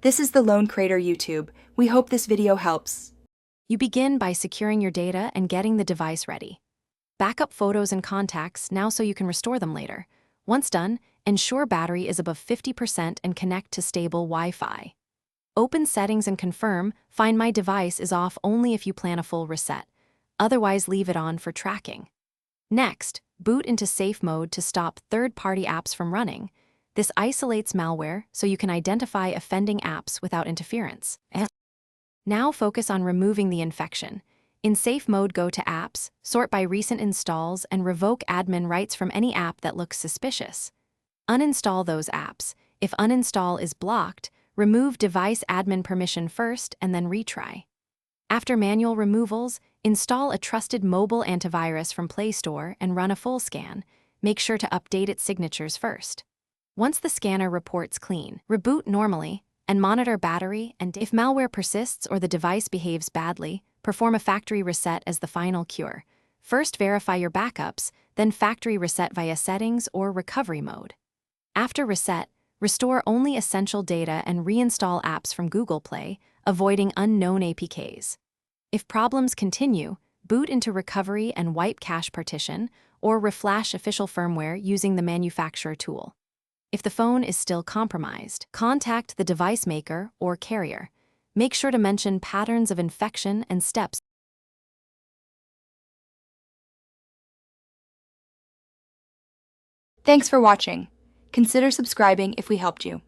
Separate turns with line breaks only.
This is the Lone Crater YouTube. We hope this video helps.
You begin by securing your data and getting the device ready. Backup photos and contacts now so you can restore them later. Once done, ensure battery is above 50% and connect to stable Wi-Fi. Open settings and confirm Find My Device is off only if you plan a full reset. Otherwise, leave it on for tracking. Next, boot into safe mode to stop third-party apps from running. This isolates malware so you can identify offending apps without interference. Now focus on removing the infection. In safe mode, go to Apps, sort by recent installs, and revoke admin rights from any app that looks suspicious. Uninstall those apps. If uninstall is blocked, remove device admin permission first and then retry. After manual removals, install a trusted mobile antivirus from Play Store and run a full scan. Make sure to update its signatures first. Once the scanner reports clean, reboot normally and monitor battery, and if malware persists or the device behaves badly, perform a factory reset as the final cure. First verify your backups, then factory reset via settings or recovery mode. After reset, restore only essential data and reinstall apps from Google Play, avoiding unknown APKs. If problems continue, boot into recovery and wipe cache partition, or reflash official firmware using the manufacturer tool. If the phone is still compromised, contact the device maker or carrier. Make sure to mention patterns of infection and steps.
Thanks for watching. Consider subscribing if we helped you.